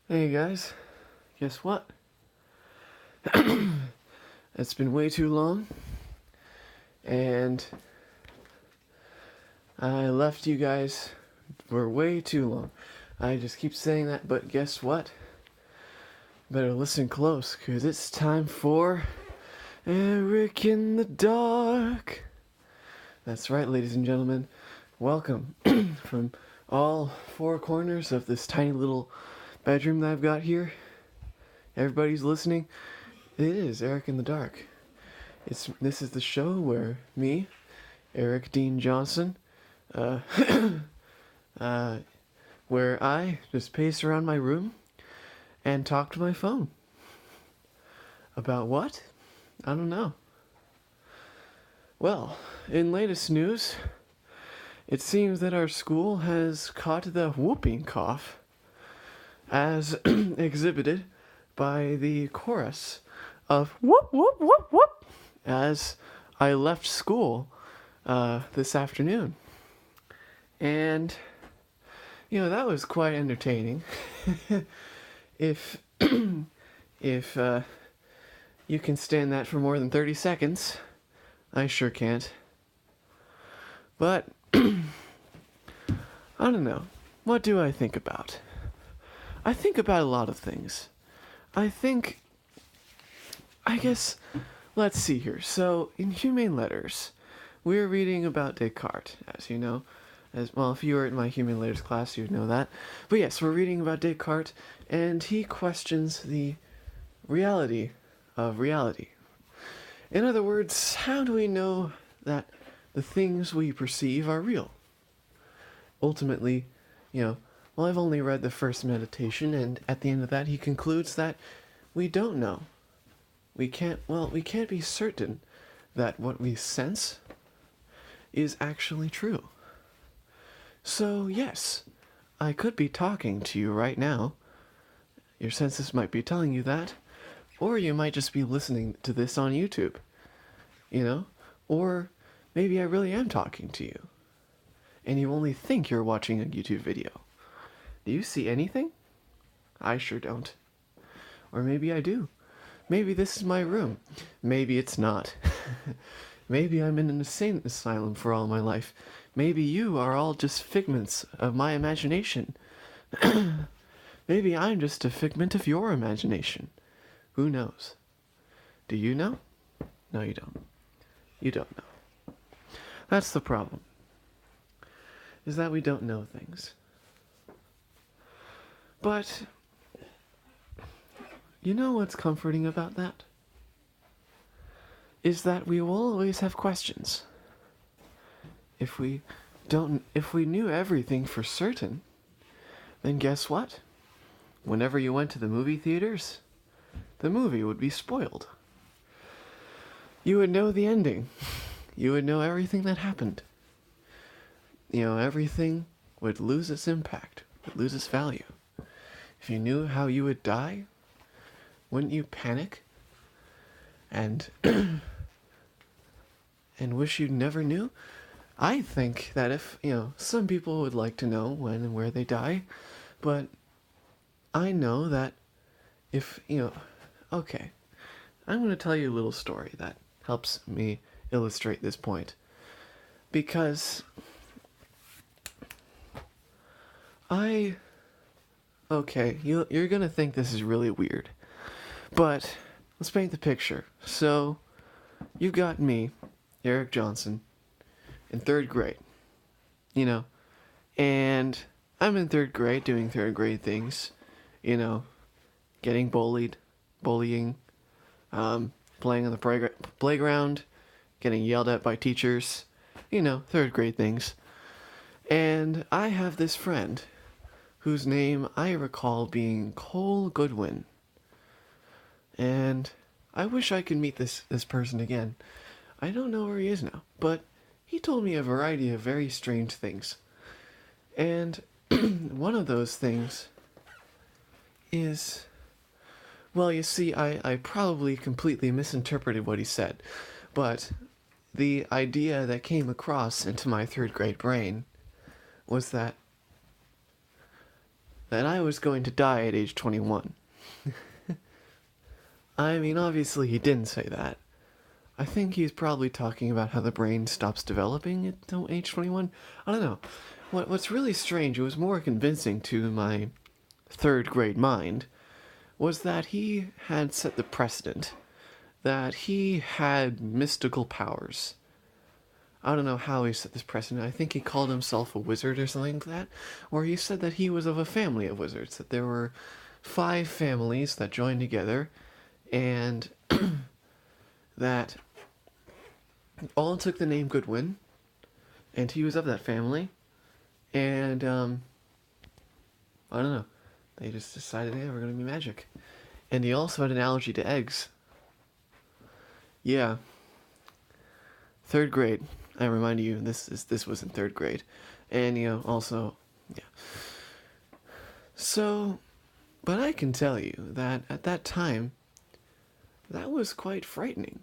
Hey guys, guess what? It's been way too long, and I left you guys for way too long. I just keep saying that, but guess what? Better listen close, cause it's time for Eric in the Dark. That's right, ladies and gentlemen. Welcome from all four corners of this tiny little bedroom that I've got here. Everybody's listening. It is Eric in the Dark. This is the show where me, Eric Dean Johnson, uh, where I just pace around my room and talk to my phone. About what? I don't know. Well, in latest news, it seems that our school has caught the whooping cough as exhibited by the chorus of whoop whoop whoop whoop as I left school this afternoon. And, that was quite entertaining. if if you can stand that for more than 30 seconds, I sure can't. But, I don't know. What do I think about? I think about a lot of things. I guess, let's see here. So, in Humane Letters, we're reading about Descartes, as you know. As well, if you were in my Human Letters class, you'd know that. But yes, we're reading about Descartes, and he questions the reality of reality. In other words, how do we know that the things we perceive are real? Ultimately, I've only read the first meditation, and at the end of that, he concludes that we don't know. We can't be certain that what we sense is actually true. So, yes, I could be talking to you right now. Your senses might be telling you that. Or you might just be listening to this on YouTube. Or maybe I really am talking to you. And you only think you're watching a YouTube video. Do you see anything? I sure don't. Or maybe I do. Maybe this is my room. Maybe it's not. Maybe I'm in an insane asylum for all my life. Maybe you are all just figments of my imagination. Maybe I'm just a figment of your imagination. Who knows? Do you know? No, you don't. You don't know. That's the problem. Is that we don't know things. But, you know what's comforting about that? Is that we will always have questions. If we knew everything for certain, then guess what? Whenever you went to the movie theaters, the movie would be spoiled. You would know the ending. You would know everything that happened. Everything would lose its impact, would lose its value. If you knew how you would die, wouldn't you panic and and wish you never knew? I think that if, some people would like to know when and where they die, but I know that if, okay, I'm going to tell you a little story that helps me illustrate this point. Because you're going to think this is really weird, but let's paint the picture. So, you got me, Eric Johnson, in third grade, and I'm in third grade doing third grade things, getting bullying, playing on the playground, getting yelled at by teachers, third grade things. And I have this friend whose name I recall being Cole Goodwin. And I wish I could meet this person again. I don't know where he is now, but he told me a variety of very strange things. And one of those things is, well, you see, I probably completely misinterpreted what he said, but the idea that came across into my third grade brain was that that I was going to die at age 21. I mean, obviously he didn't say that. I think he's probably talking about how the brain stops developing at age 21. I don't know. What's really strange, it was more convincing to my third grade mind, was that he had set the precedent, that he had mystical powers. I don't know how he set this precedent. I think he called himself a wizard or something like that. Or he said that he was of a family of wizards, that there were 5 families that joined together, and that all took the name Goodwin, and he was of that family, and, I don't know. They just decided, yeah, we're gonna be magic. And he also had an allergy to eggs. Yeah. 3rd grade. I remind you, this was in 3rd grade. And, also, yeah. So, but I can tell you that at that time, that was quite frightening.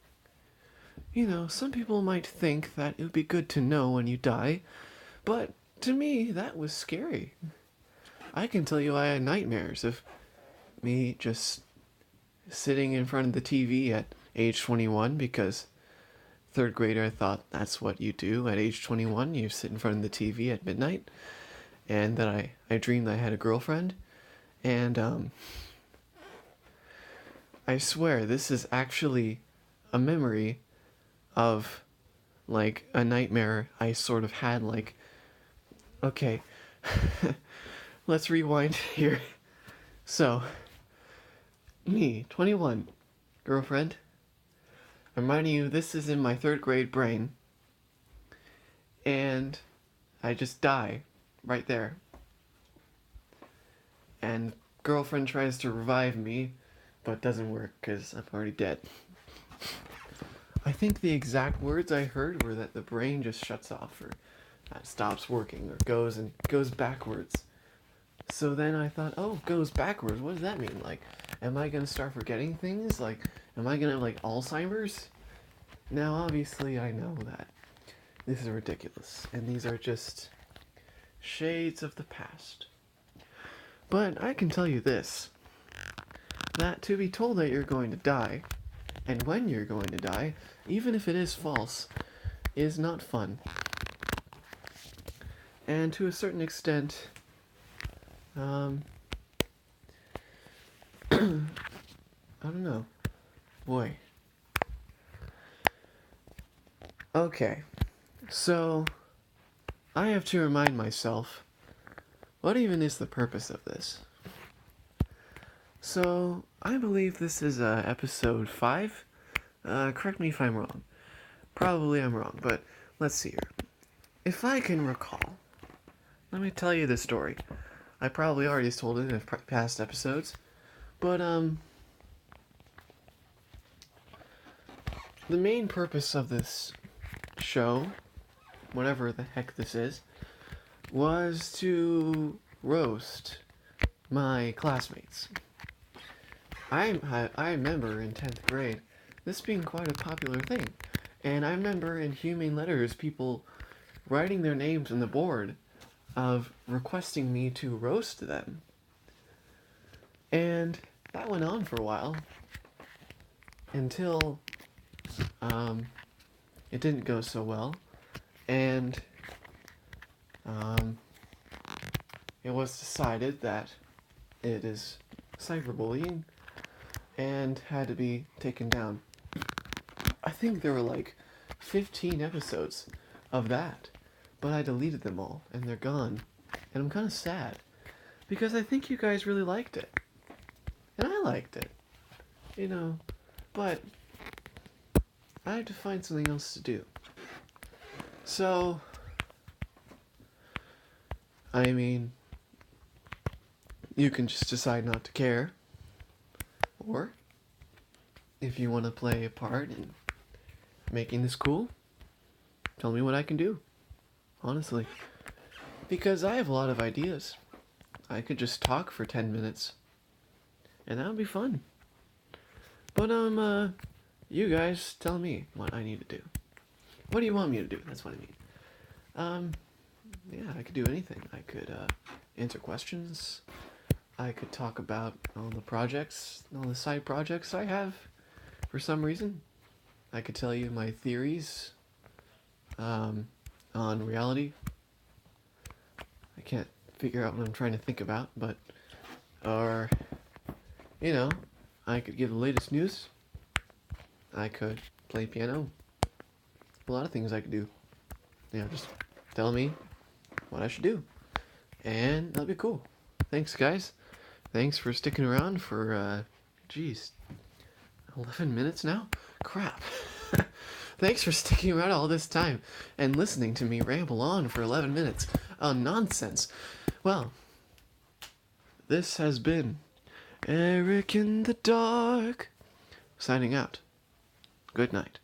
Some people might think that it would be good to know when you die, but to me, that was scary. I can tell you I had nightmares of me just sitting in front of the TV at age 21 because 3rd grader, I thought that's what you do at age 21. You sit in front of the TV at midnight. And that I dreamed I had a girlfriend. And I swear this is actually a memory of like a nightmare I sort of had. Like, okay, let's rewind here. So, me, 21, girlfriend. Reminding you, this is in my 3rd grade brain. And I just die right there. And girlfriend tries to revive me, but doesn't work because I'm already dead. I think the exact words I heard were that the brain just shuts off, or stops working, or goes backwards. So then I thought, oh, goes backwards. What does that mean? Like, am I gonna start forgetting things? Like, am I gonna have like Alzheimer's? Now, obviously, I know that this is ridiculous, and these are just shades of the past. But I can tell you this, that to be told that you're going to die, and when you're going to die, even if it is false, is not fun. And to a certain extent, I don't know. Boy. Okay, so I have to remind myself, what even is the purpose of this? So, I believe this is episode 5. Correct me if I'm wrong. Probably I'm wrong, but let's see here. If I can recall, let me tell you the story. I probably already told it in past episodes, but the main purpose of this show, whatever the heck this is, was to roast my classmates. I remember in 10th grade this being quite a popular thing, and I remember in Humane Letters people writing their names on the board of requesting me to roast them. And that went on for a while until it didn't go so well, and it was decided that it is cyberbullying and had to be taken down. I think there were like 15 episodes of that, but I deleted them all and they're gone. And I'm kind of sad because I think you guys really liked it. And I liked it, but I had to find something else to do. So, I mean, you can just decide not to care, or if you want to play a part in making this cool, tell me what I can do, honestly. Because I have a lot of ideas. I could just talk for 10 minutes, and that would be fun. But, you guys tell me what I need to do. What do you want me to do? That's what I mean. Yeah, I could do anything. I could, answer questions. I could talk about all the projects, all the side projects I have for some reason. I could tell you my theories um, on reality. I can't figure out what I'm trying to think about, but, or, you know, I could give the latest news. I could play piano. A lot of things I could do. Just tell me what I should do. And that'll be cool. Thanks, guys. Thanks for sticking around for, geez, 11 minutes now? Crap. Thanks for sticking around all this time and listening to me ramble on for 11 minutes on nonsense. Well, this has been Eric in the Dark, signing out. Good night.